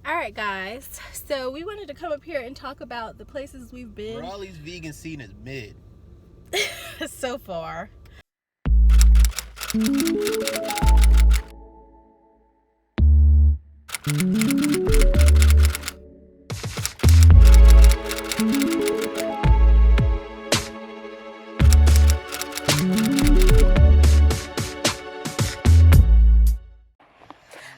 Alright guys, so we wanted to come up here and talk about the places we've been. Raleigh's vegan scene is mid. So far.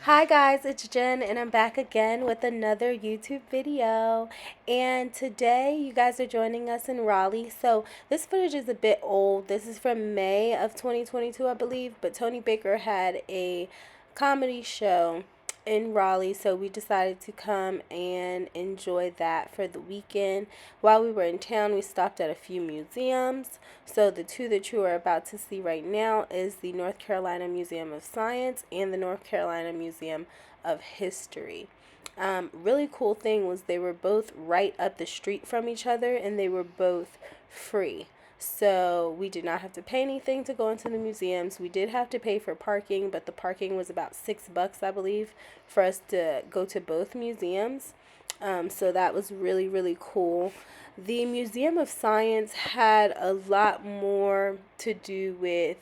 Hi guys, it's Jen and I'm back again with another YouTube video, and today you guys are joining us in Raleigh. So this footage is a bit old. This is from May of 2022 I believe, but Tony Baker had a comedy show in Raleigh, so we decided to come and enjoy that for the weekend. While we were in town, we stopped at a few museums. So the two that you are about to see right now is the North Carolina Museum of Science and the North Carolina Museum of History. Really cool thing was they were both right up the street from each other, and they were both free. So we did not have to pay anything to go into the museums. We did have to pay for parking, but the parking was about $6, I believe, for us to go to both museums. So that was really, really cool. The Museum of Science had a lot more to do with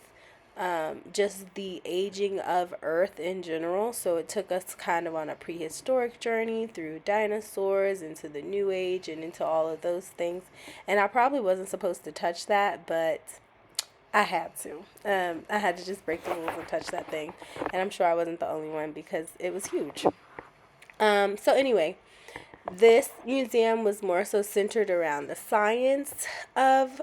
just the aging of Earth in general. So it took us kind of on a prehistoric journey through dinosaurs into the New Age and into all of those things. And I probably wasn't supposed to touch that, but I had to. I had to just break the rules and touch that thing. And I'm sure I wasn't the only one because it was huge. So anyway, this museum was more so centered around the science of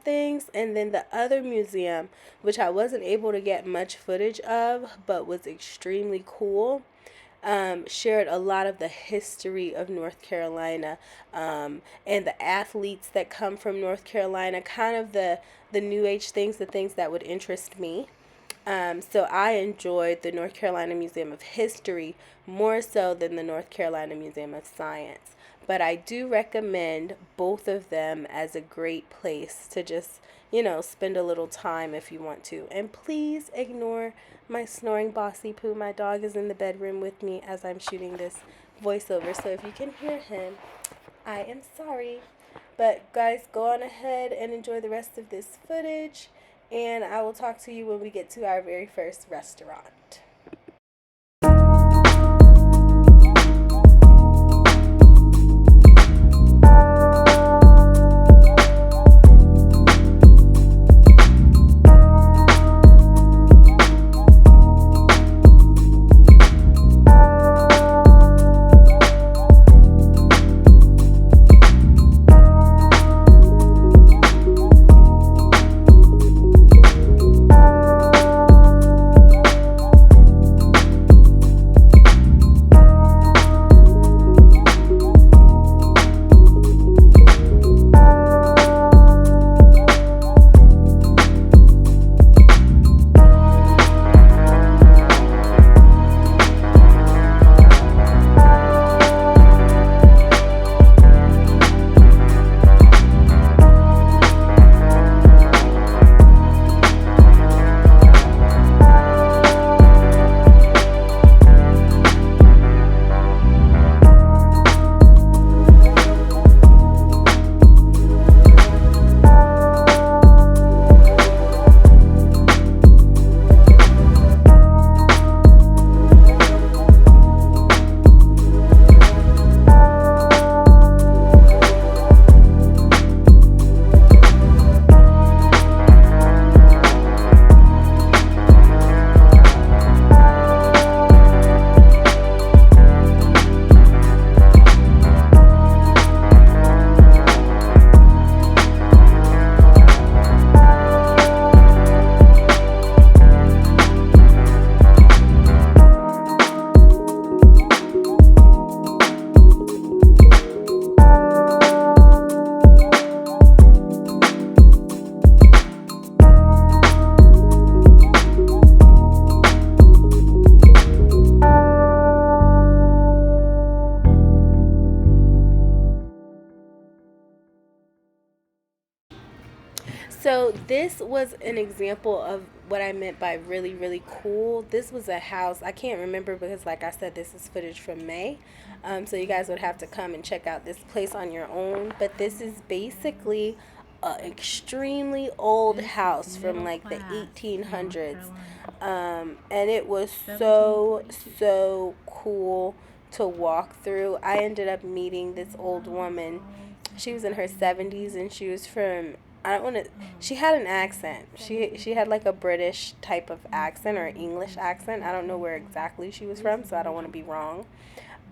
things, and then the other museum, which I wasn't able to get much footage of but was extremely cool, shared a lot of the history of North Carolina, and the athletes that come from North Carolina, kind of the new age things, the things that would interest me. So I enjoyed the North Carolina Museum of History more so than the North Carolina Museum of Science. But I do recommend both of them as a great place to just, spend a little time if you want to. And please ignore my snoring bossy poo. My dog is in the bedroom with me as I'm shooting this voiceover. So if you can hear him, I am sorry. But guys, go on ahead and enjoy the rest of this footage, and I will talk to you when we get to our very first restaurant. So this was an example of what I meant by really, really cool. This was a house. I can't remember because, like I said, this is footage from May. So you guys would have to come and check out this place on your own. But this is basically an extremely old house from like the 1800s. And it was so cool to walk through. I ended up meeting this old woman. She was in her 70s and she was from, I don't want to, she had an accent. She had like a British type of accent or English accent. I don't know where exactly she was from, so I don't want to be wrong.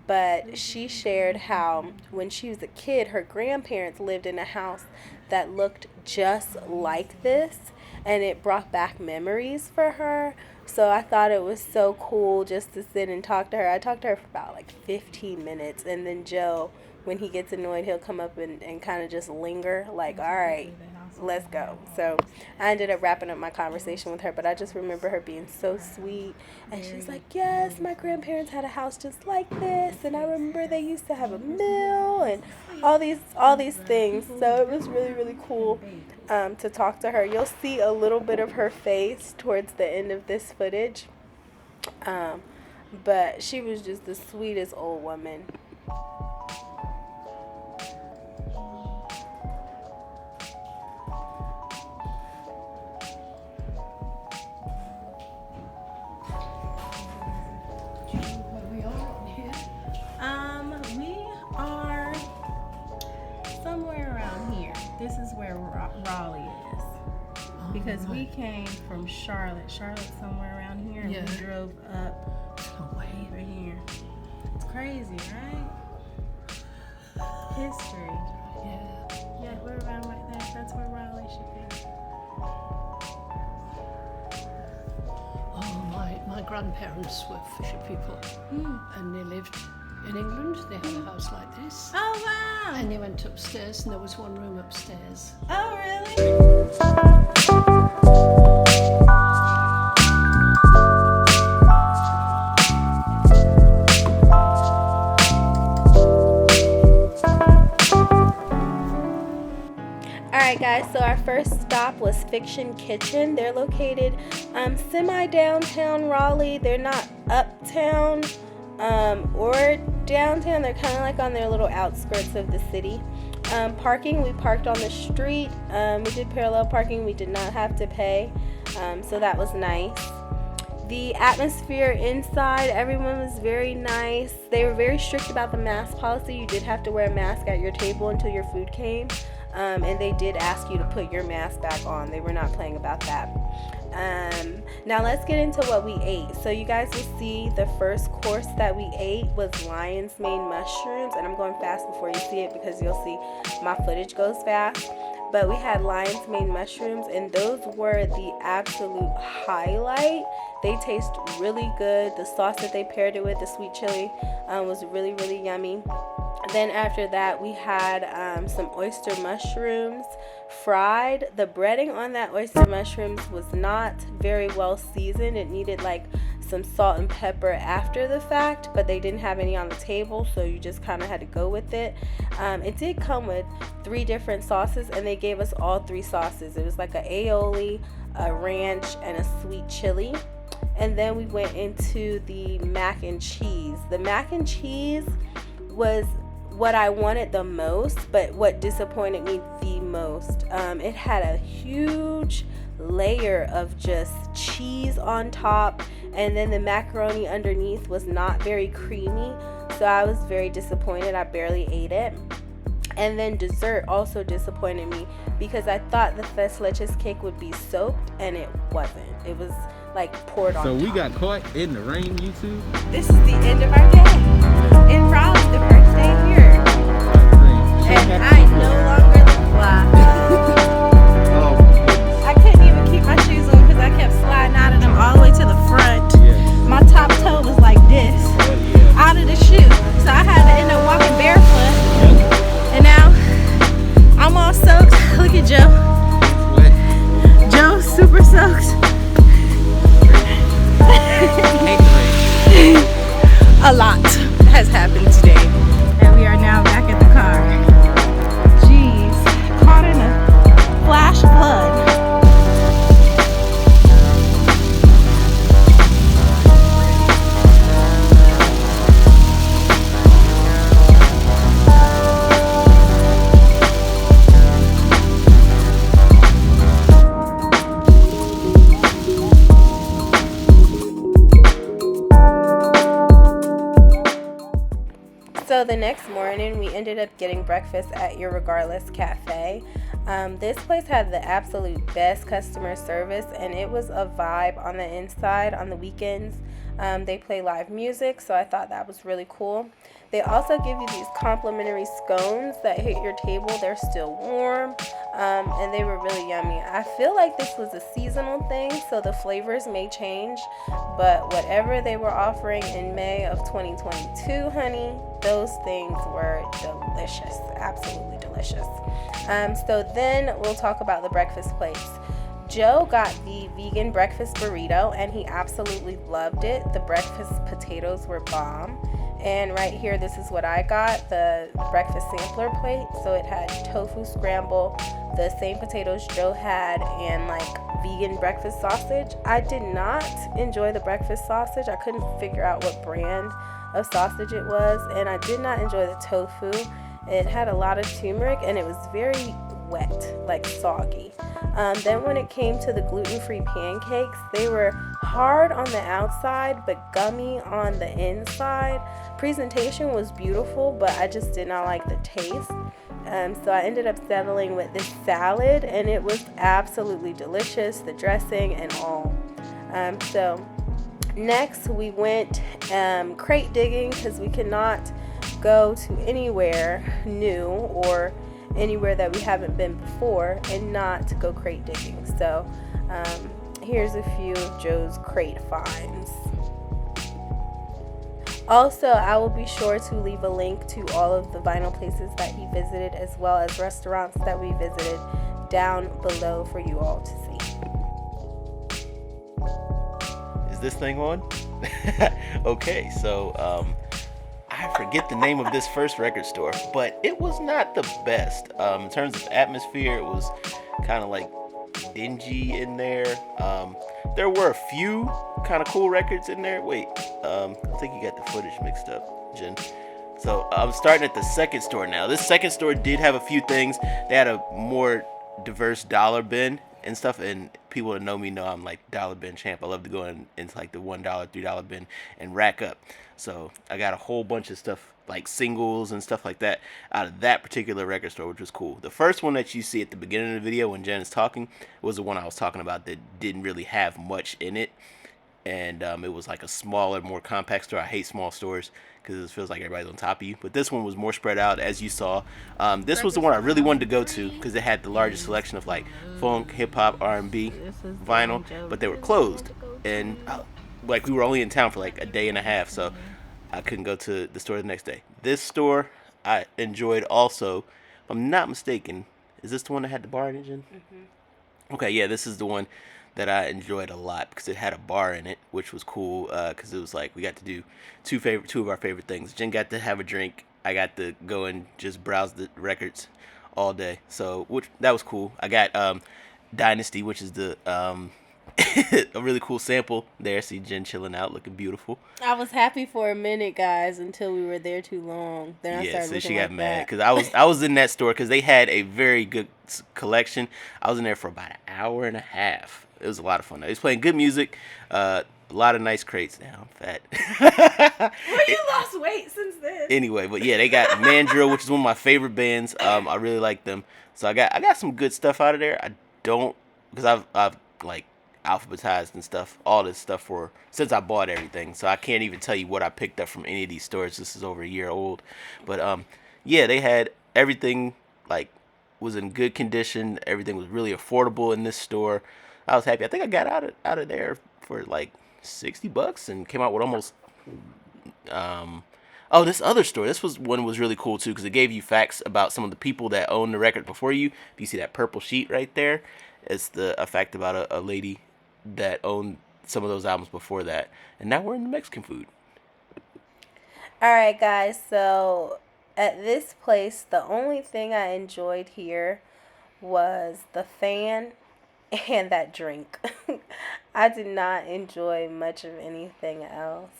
But she shared how when she was a kid, her grandparents lived in a house that looked just like this, and it brought back memories for her. So I thought it was so cool just to sit and talk to her. I talked to her for about like 15 minutes, and then Joe, when he gets annoyed, he'll come up and kind of just linger, like, all right, let's go. So I ended up wrapping up my conversation with her, but I just remember her being so sweet. And she's like, yes, my grandparents had a house just like this, and I remember they used to have a mill and all these things. So it was really, really cool to talk to her. You'll see a little bit of her face towards the end of this footage. But she was just the sweetest old woman. We are somewhere around here. This is where Raleigh is. Because we came from Charlotte. Charlotte's somewhere around here, and we drove up way over here. It's crazy, right? History. Yeah, we're around right there. That's where Raleigh should be. Oh, my grandparents were fisher people, and they lived in England. They had a house like this. Oh, wow. And they went upstairs, and there was one room upstairs. Oh, really? Alright guys, so our first stop was Fiction Kitchen. They're located semi-downtown Raleigh. They're not uptown or downtown. They're kind of like on their little outskirts of the city. Parking, we parked on the street. We did parallel parking. We did not have to pay, so that was nice. The atmosphere inside, everyone was very nice. They were very strict about the mask policy. You did have to wear a mask at your table until your food came. And they did ask you to put your mask back on. They were not playing about that. Now let's get into what we ate. So you guys will see the first course that we ate was lion's mane mushrooms. And I'm going fast before you see it because you'll see my footage goes fast. But we had lion's mane mushrooms, and those were the absolute highlight. They taste really good. The sauce that they paired it with, the sweet chili, was really, really yummy. Then after that, we had some oyster mushrooms fried. The breading on that oyster mushrooms was not very well seasoned. It needed like some salt and pepper after the fact, but they didn't have any on the table, so you just kind of had to go with it. It did come with 3 different sauces, and they gave us all 3 sauces. It was like an aioli, a ranch, and a sweet chili. And then we went into the mac and cheese. The mac and cheese was what I wanted the most, but what disappointed me the most. It had a huge layer of just cheese on top, and then the macaroni underneath was not very creamy, so I was very disappointed. I barely ate it. And then dessert also disappointed me because I thought the tres leches cake would be soaked, and it wasn't. It was like poured on So top. we got caught in the rain, YouTube. This is the end of our day in Raleigh, the first day here. And I no longer look fly. I couldn't even keep my shoes on because I kept sliding out of them all the way to the front. My top toe was like this, out of the shoe. So I had to end up walking barefoot. And now I'm all soaked. Look at Joe. Joe's super soaked. A lot. So the next morning, we ended up getting breakfast at Irregardless Cafe. This place had the absolute best customer service, and it was a vibe on the inside on the weekends. They play live music, so I thought that was really cool. They also give you these complimentary scones that hit your table. They're still warm, and they were really yummy. I feel like this was a seasonal thing, so the flavors may change, but whatever they were offering in May of 2022, honey, those things were delicious, absolutely delicious. So then we'll talk about the breakfast plates. Joe got the vegan breakfast burrito, and he absolutely loved it. The breakfast potatoes were bomb. And right here, this is what I got, the breakfast sampler plate. So it had tofu scramble, the same potatoes Joe had, and like vegan breakfast sausage. I did not enjoy the breakfast sausage. I couldn't figure out what brand of sausage it was, and I did not enjoy the tofu. It had a lot of turmeric, and it was very wet, like soggy. Then when it came to the gluten-free pancakes, they were hard on the outside but gummy on the inside. Presentation was beautiful, but I just did not like the taste. So I ended up settling with this salad, and it was absolutely delicious, the dressing and all. So next we went crate digging, because we could not go to anywhere new or anywhere that we haven't been before and not go crate digging. So here's a few of Joe's crate finds. Also, I will be sure to leave a link to all of the vinyl places that he visited, as well as restaurants that we visited, down below for you all to see. Is this thing on? Okay, so I forget the name of this first record store, but it was not the best. In terms of atmosphere, it was kind of like dingy in there. There were a few kind of cool records in there. Wait, I think you got the footage mixed up, Jen. So I'm starting at the second store now. This second store did have a few things. They had a more diverse dollar bin and stuff, and people that know me know I'm like dollar bin champ. I love to go into like the $1, $3 bin and rack up. So I got a whole bunch of stuff like singles and stuff like that out of that particular record store, which was cool. The first one that you see at the beginning of the video when Jen is talking was the one I was talking about that didn't really have much in it. And it was like a smaller, more compact store. I hate small stores because it feels like everybody's on top of you. But this one was more spread out, as you saw. This was the one I really wanted to go to because it had the largest selection of like funk, hip hop, R&B, vinyl, but they were closed. And like we were only in town for like a day and a half, so I couldn't go to the store the next day. This store I enjoyed also. If I'm not mistaken, is this the one that had the bar in it, Jen? Mm-hmm. Okay, yeah, this is the one that I enjoyed a lot because it had a bar in it, which was cool because it was like we got to do two of our favorite things. Jen got to have a drink. I got to go and just browse the records all day. So that was cool. I got Dynasty, which is the a really cool sample there. See Jen chilling out, looking beautiful. I was happy for a minute, guys, until we were there too long. Then I started so looking she got like mad that. because I was in that store because they had a very good collection. I was in there for about an hour and a half. It was a lot of fun. They was playing good music, a lot of nice crates. Now I'm fat. Well, you lost weight since then. Anyway, but yeah, they got Mandrill, which is one of my favorite bands. I really like them. So I got some good stuff out of there. I don't, because I've like alphabetized and stuff, all this stuff since I bought everything. So I can't even tell you what I picked up from any of these stores. This is over a year old. But yeah, they had everything like was in good condition. Everything was really affordable in this store. I was happy. I think I got out of there for like $60 and came out with almost this other store. This one was really cool too because it gave you facts about some of the people that owned the record before you. If you see that purple sheet right there, it's a fact about a lady that owned some of those albums before that. And now we're in the Mexican food. All right, guys. So at this place, the only thing I enjoyed here was the fan and that drink. I did not enjoy much of anything else.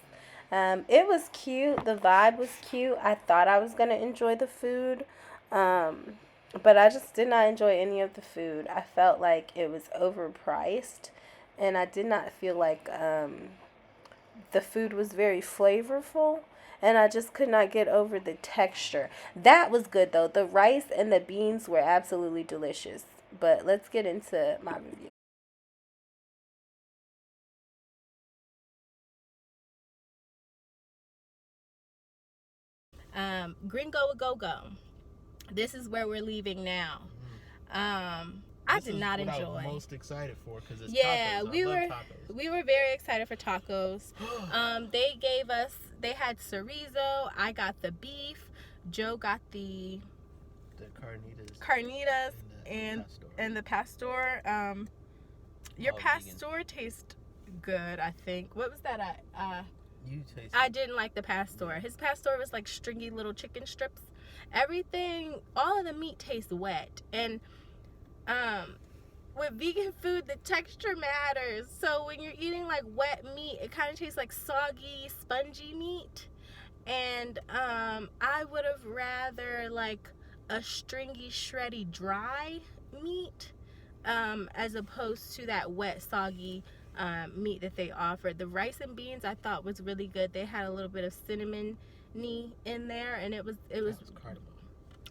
It was cute. The vibe was cute. I thought I was going to enjoy the food. But I just did not enjoy any of the food. I felt like it was overpriced. And I did not feel like the food was very flavorful. and I just could not get over the texture. That was good though. The rice and the beans were absolutely delicious. But let's get into my review. Gringo with GoGo. This is where we're leaving now. I did not enjoy. I'm most excited for because it's yeah, tacos. we were very excited for tacos. They had chorizo. I got the beef. Joe got the carnitas and the pastor. Your pastor vegan. Tastes good, I think. What was that? I didn't like the pastor. His pastor was like stringy little chicken strips. Everything, all of the meat tastes wet, and with vegan food, the texture matters. So when you're eating like wet meat, it kind of tastes like soggy, spongy meat. And I would have rather like a stringy, shreddy, dry meat as opposed to that wet, soggy meat that they offered. The rice and beans I thought was really good. They had a little bit of cinnamon-y in there, and it was cardamom.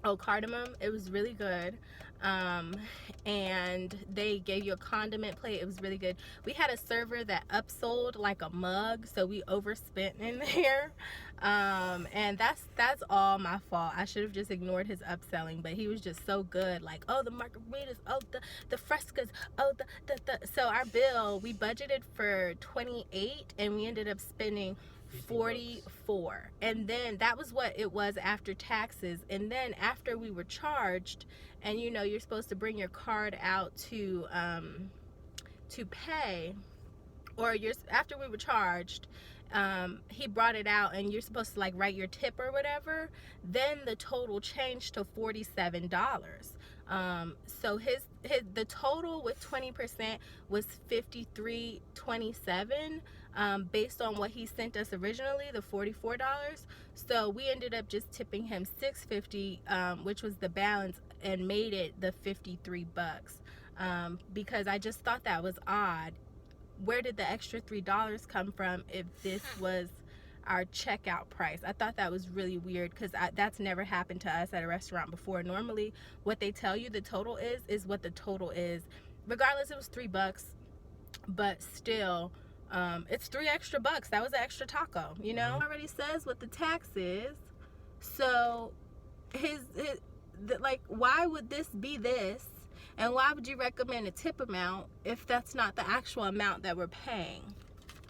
Oh, cardamom. It was really good. And they gave you a condiment plate. It was really good. We had a server that upsold like a mug, so we overspent in there. And that's all my fault. I should have just ignored his upselling, but he was just so good. Like, oh, the margaritas, oh, the frescas, oh, the. So our bill, we budgeted for 28, and we ended up spending 44. And then that was what it was after taxes. And then after we were charged, and you know, you're supposed to bring your card out to pay, or after we were charged, he brought it out, and you're supposed to like write your tip or whatever. Then the total changed to $47. So the total with 20% was $53.27, based on what he sent us originally, the $44. So we ended up just tipping him $6.50, which was the balance, and made it the 53 bucks, because I just thought that was odd. Where did the extra $3 come from if this was our checkout price? I thought that was really weird, because that's never happened to us at a restaurant before. Normally what they tell you the total is what the total is. Regardless, it was $3, but still, it's $3 extra. That was an extra taco, you know. It already says what the tax is, so like, why would this be this? And why would you recommend a tip amount if that's not the actual amount that we're paying?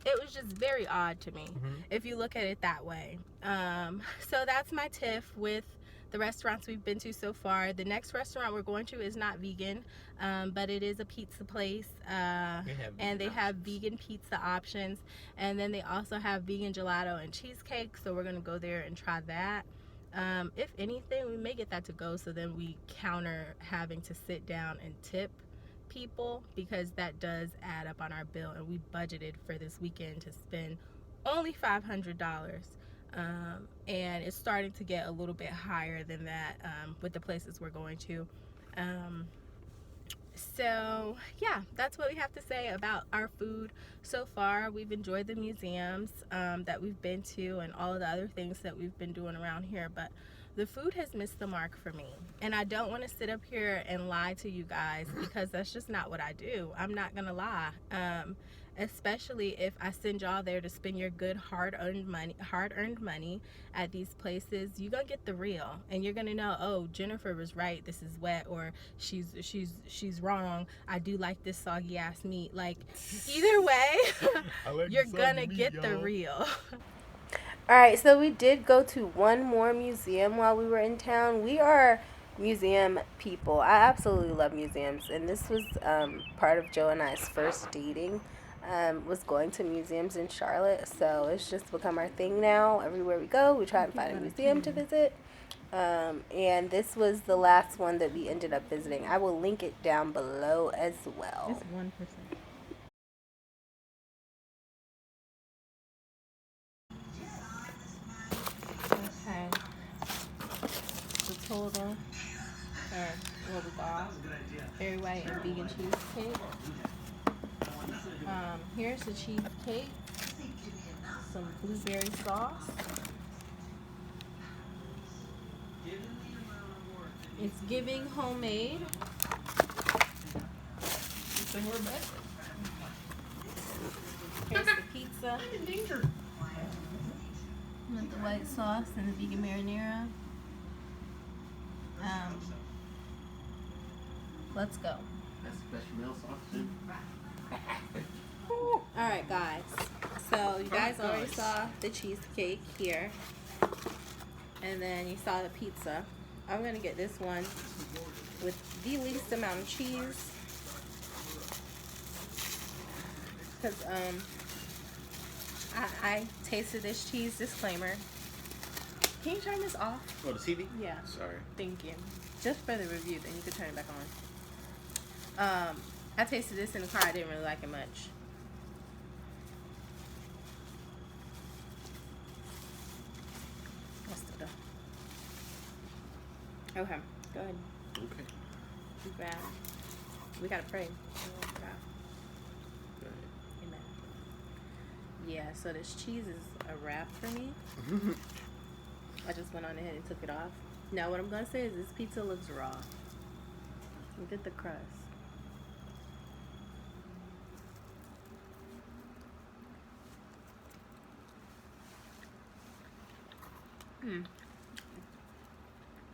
It was just very odd to me, if you look at it that way. So that's my tiff with the restaurants we've been to so far. The next restaurant we're going to is not vegan, but it is a pizza place, and they have vegan pizza options. And then they also have vegan gelato and cheesecake, so we're going to go there and try that. If anything, we may get that to go, so then we counter having to sit down and tip people, because that does add up on our bill, and we budgeted for this weekend to spend only $500, and it's starting to get a little bit higher than that with the places we're going to. So yeah, that's what we have to say about our food so far. We've enjoyed the museums that we've been to, and all of the other things that we've been doing around here, but the food has missed the mark for me. And I don't want to sit up here and lie to you guys, because that's just not what I do. I'm not gonna lie, especially if I send y'all there to spend your good hard-earned money at these places. You're gonna get the real, and you're gonna know, oh, Jennifer was right, this is wet, or she's wrong, I do like this soggy ass meat. Like, either way, you're gonna get the real. Alright, so we did go to one more museum while we were in town. We are museum people. I absolutely love museums, and this was part of Joe and I's first dating, was going to museums in Charlotte. So it's just become our thing now. Everywhere we go, we try and find a museum to visit. And this was the last one that we ended up visiting. I will link it down below as well. It's 1%. Okay. The total for what we got: berry white and vegan cheesecake. Here's the cheesecake, some blueberry sauce, It's giving homemade. So we're back. Here's the pizza. I'm in danger. With the white sauce and the vegan marinara. Let's go. That's bechamel sauce too. Alright guys, so you guys already saw the cheesecake here, and then you saw the pizza. I'm gonna get this one with the least amount of cheese, because I tasted this cheese. Disclaimer, can you turn this off? Oh, the TV? Yeah, Sorry. thank you. Just for the review, then you can turn it back on. I tasted this in the car. I didn't really like it much. Okay, go ahead. Okay. Yeah. We gotta pray. Go ahead. Amen. Yeah, so this cheese is a wrap for me. I just went on ahead and took it off. Now what I'm gonna say is this pizza looks raw. Look at the crust.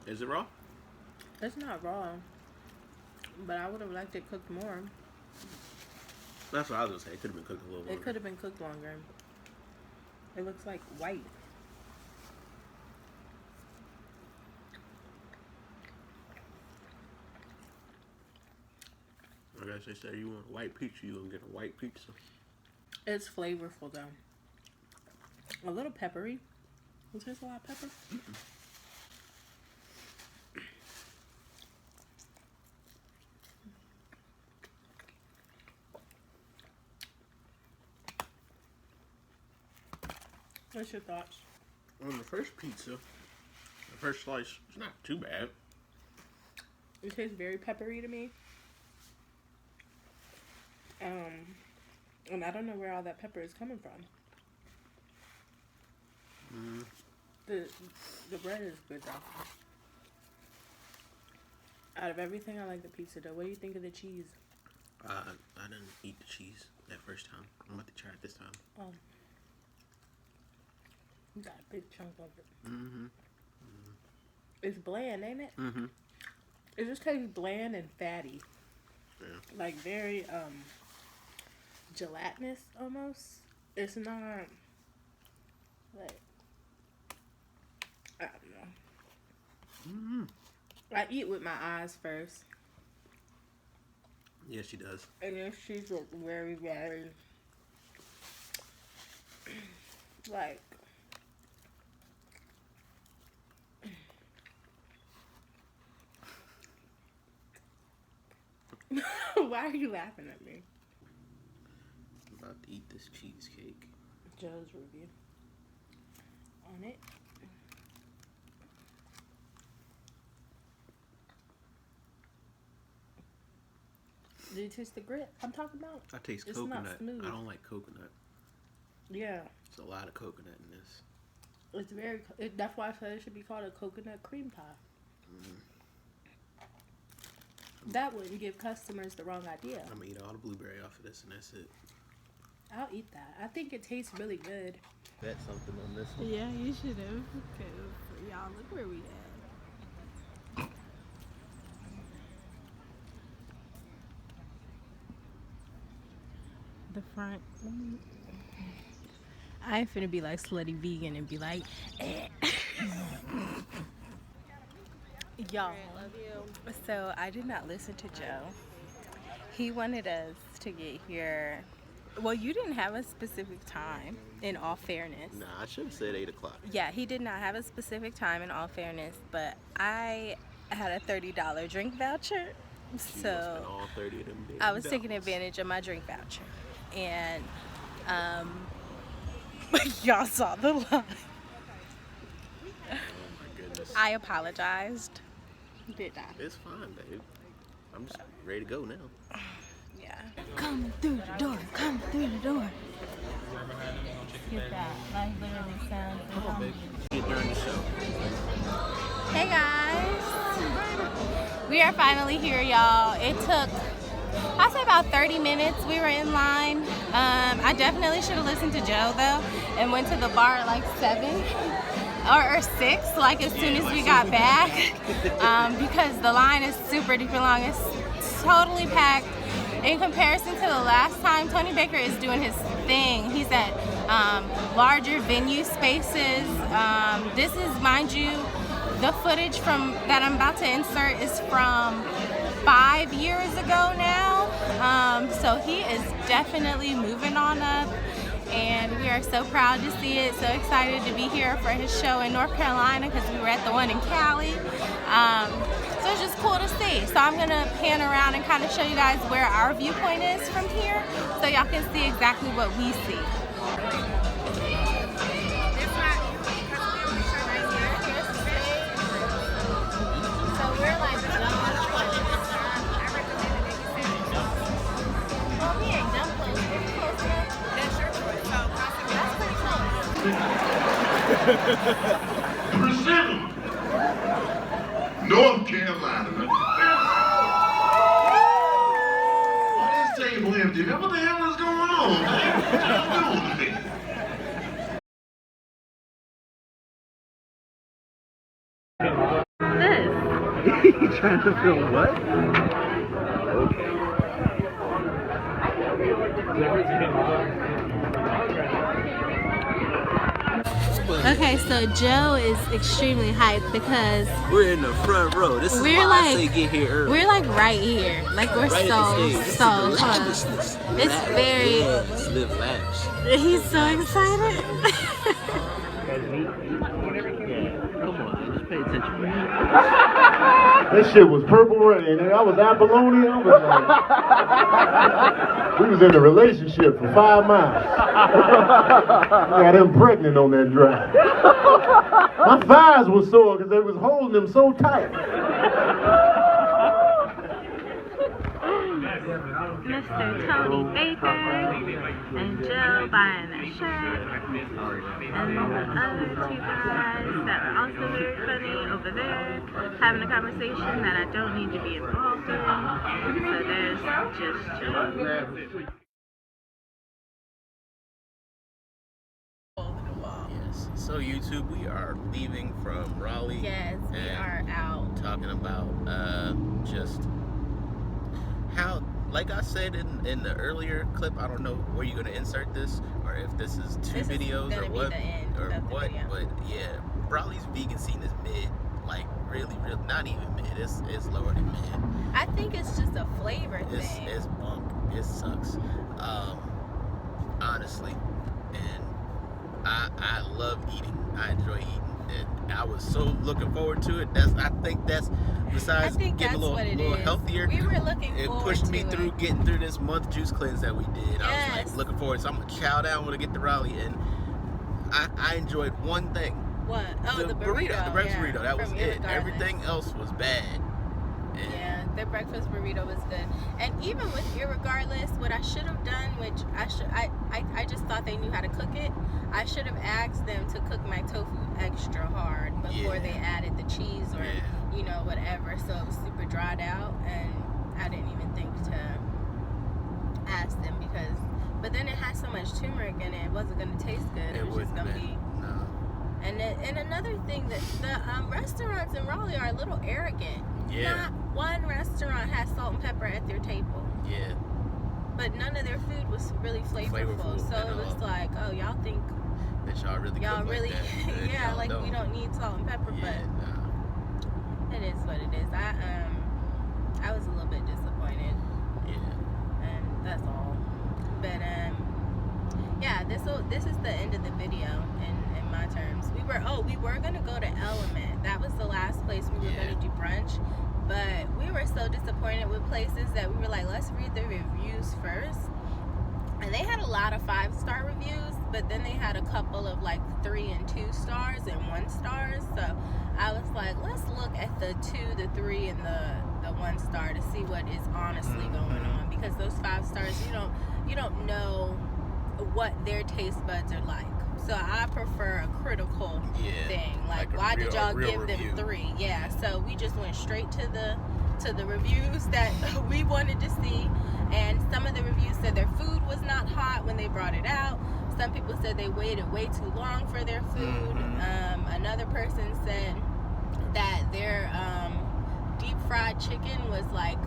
Is it raw? It's not raw, but I would have liked it cooked more. That's what I was gonna say. It could have been cooked a little longer. It could have been cooked longer. It looks like white. I guess they say you want a white pizza, you gonna get a white pizza. It's flavorful though. A little peppery. Was this a lot of pepper? What's your thoughts? On the first pizza, the first slice, it's not too bad. It tastes very peppery to me. And I don't know where all that pepper is coming from. The bread is good though. Out of everything, I like the pizza though. What do you think of the cheese? I didn't eat the cheese that first time. I'm about to try it this time. Oh. You got a big chunk of it. It's bland, ain't it? It just tastes bland and fatty. Yeah. Like very gelatinous almost. It's not like, I don't know. I eat with my eyes first. Yeah, she does. And then she's very, very like why are you laughing at me? I'm about to eat this cheesecake. Joe's review on it. Did you taste the grit I'm talking about? I taste It's not coconut. smooth. I don't like coconut. Yeah. There's a lot of coconut in this. It's very, that's why I said it should be called a coconut cream pie. That wouldn't give customers the wrong idea. I'm gonna eat all the blueberry off of this and that's it. I'll eat that. I think it tastes really good. Bet something on this one. Yeah, you should have. Because, y'all, look where we at. The front. I ain't finna be like slutty vegan and be like, eh. Y'all. So I did not listen to Joe. He wanted us to get here. Well, you didn't have a specific time, in all fairness. Nah, I should have said 8 o'clock. Yeah, he did not have a specific time, in all fairness, but I had a $30 drink voucher, so All 30 of them days. I was taking advantage of my drink voucher. And y'all saw the line. Oh my goodness. I apologized. Did I? It's fine, babe. I'm just ready to go now. Yeah. Coming through the door, coming through the door. Get that. Like literally sounds. Get during the show. Hey guys. We are finally here, y'all. It took, I'd say about 30 minutes we were in line. I definitely should have listened to Joe, though, and went to the bar at like 7 or 6, like as soon as we got back, because the line is super duper long. It's totally packed. In comparison to the last time, Tony Baker is doing his thing. He's at larger venue spaces. This is, mind you, the footage from that I'm about to insert is from 5 years ago now. So he is definitely moving on up, and we are so proud to see it. So excited to be here for his show in North Carolina, because we were at the one in Cali. So it's just cool to see. So I'm gonna pan around and kind of show you guys where our viewpoint is from here, so y'all can see exactly what we see. Priscilla, North Carolina. Why is this table empty? What the hell is going on, man? What y'all doing today? You trying to film what? Okay, so Joe is extremely hyped because We're in the front row. This is We're why I like- say get here early. we're like right here. Like we're Right at the stage. This is so the close. lavishness. It's very- Yes, live lavish. He's so excited. Come on, just pay attention. That shit was purple rain, and I was Apollonia. I was like, we was in a relationship for 5 miles. Got him pregnant on that drive. My thighs were sore because they was holding him so tight. Mr. Tony Baker and Joe buying a shirt, and the other 2 guys that are also very funny over there having a conversation that I don't need to be involved in. So there's just Joe. Yes. So YouTube, we are leaving from Raleigh. Yes, we and are out. talking about just how, like I said in the earlier clip, I don't know where you're gonna insert this, or if this is two This is videos gonna or be what, the end or of the what. video. But yeah, Raleigh's vegan scene is mid, like really, not even mid. It's lower than mid. I think it's just a flavor thing. It's bunk. It sucks. Honestly, and I love eating. I enjoy eating. And I was so looking forward to it. I think that's besides I think getting that's a what it little is. healthier. We were looking It forward pushed to me it. through getting through this month juice cleanse that we did. I was Yes. like looking forward. So I'm gonna chow down when I get to Raleigh, and I enjoyed one thing. What? Oh, the burrito. the breakfast yeah, burrito. That was from it. Irregardless. Everything else was bad. And Yeah, their breakfast burrito was good. And even with Irregardless, what I should have done, which I just thought they knew how to cook it. I should have asked them to cook my tofu extra hard before Yeah. they added the cheese or Yeah. whatever. So it was super dried out, and I didn't even think to ask them but then it had so much turmeric in it, it wasn't gonna taste good. It was just wouldn't gonna have be. been. No. And another thing that the restaurants in Raleigh are a little arrogant. Yeah. Not one restaurant has salt and pepper at their table, Yeah. but none of their food was really flavorful. So at it was all. like, oh, y'all think That y'all really y'all cook really, like that. And yeah, y'all like we don't need salt and pepper, Yeah, but it is what it is. I was a little bit disappointed, yeah. and that's all. But yeah, this is the end of the video in my terms. We were gonna go to Element. That was the last place we were Yeah. gonna do brunch, but we were so disappointed with places that we were like, let's read the reviews first. And they had a lot of 5-star reviews, but then they had a couple of like 3 and 2 stars and 1 stars. So I was like, let's look at the 2, the 3, and the 1 star to see what is honestly going on, because those 5 stars, you don't know what their taste buds are like. So I prefer a critical Yeah, thing. Like like a why real- did y'all a real give review. them 3? Yeah. So we just went straight to the to the reviews that we wanted to see. And some of the reviews said their food was not hot when they brought it out. Some people said they waited way too long for their food. Another person said that their deep fried chicken was like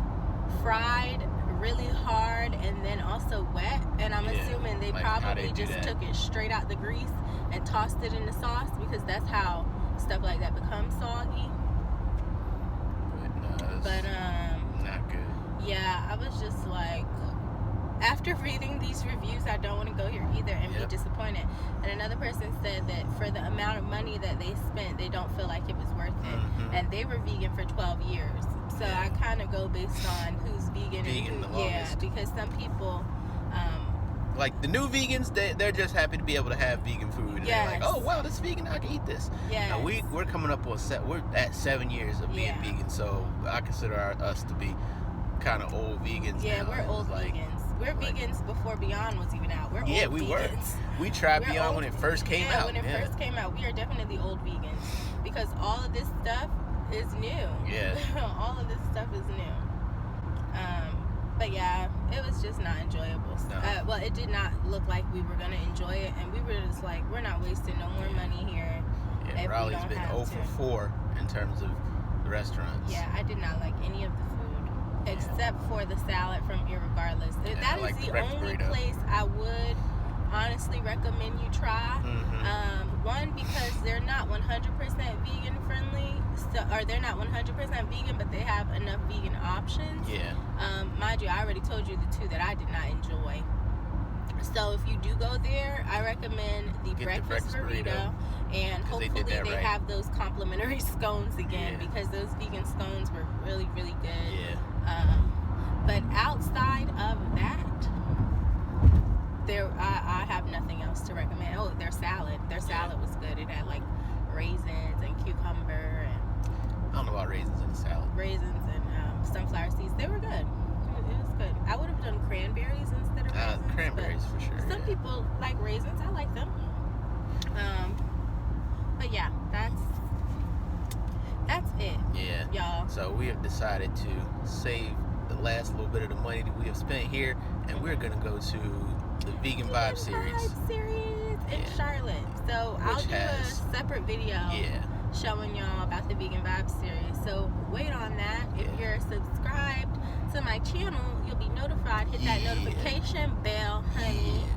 fried really hard and then also wet. And I'm assuming they like probably just took it straight out the grease and tossed it in the sauce, because that's how stuff like that becomes soggy. But not good. yeah, I was just like, after reading these reviews, I don't want to go here either and be disappointed. And another person said that for the amount of money that they spent, they don't feel like it was worth it. And they were vegan for 12 years. So I kind of go based on who's vegan and who, the longest. because some people, like the new vegans, they're just happy to be able to have vegan food. And they're like, oh wow, this is vegan, I can eat this. Now we're coming up on we're at 7 years of being vegan, so I consider us to be kind of old vegans. Yeah, now. we're old vegans. We're vegans before Beyond was even out. We're old we vegans. were. We tried Beyond when it first came out. When it first came out, we are definitely old vegans, because all of this stuff is new. Yeah. All of this stuff is new. But yeah, it was just not enjoyable. No. Well, it did not look like we were gonna enjoy it, and we were just like, we're not wasting no more money here. Yeah, Raleigh's been 0 for 4 in terms of the restaurants. Yeah, I did not like any of the food except for the salad from Irregardless. That is the only place I would honestly recommend you try. One, because they're not 100% vegan friendly, or they're not 100% vegan, but they have enough vegan options. Mind you, I already told you the two that I did not enjoy. So if you do go there, I recommend the breakfast burrito, and hopefully they have those complimentary scones again, because those vegan scones were really, really good. But outside of that, I have nothing else to recommend. Oh, their salad was good. It had like raisins and cucumber and I don't know about raisins in the salad. Raisins and sunflower seeds. They were good. It was good. I would have done cranberries instead of raisins. Cranberries for sure. Some people like raisins. I like them. But yeah, that's it. Yeah, y'all. So we have decided to save the last little bit of the money that we have spent here, and we're gonna go to the Vegan Vibe series in Charlotte. So I'll do a separate video showing y'all about the Vegan Vibe series. So wait on that. If you're subscribed to my channel, you'll be notified. Hit that notification bell.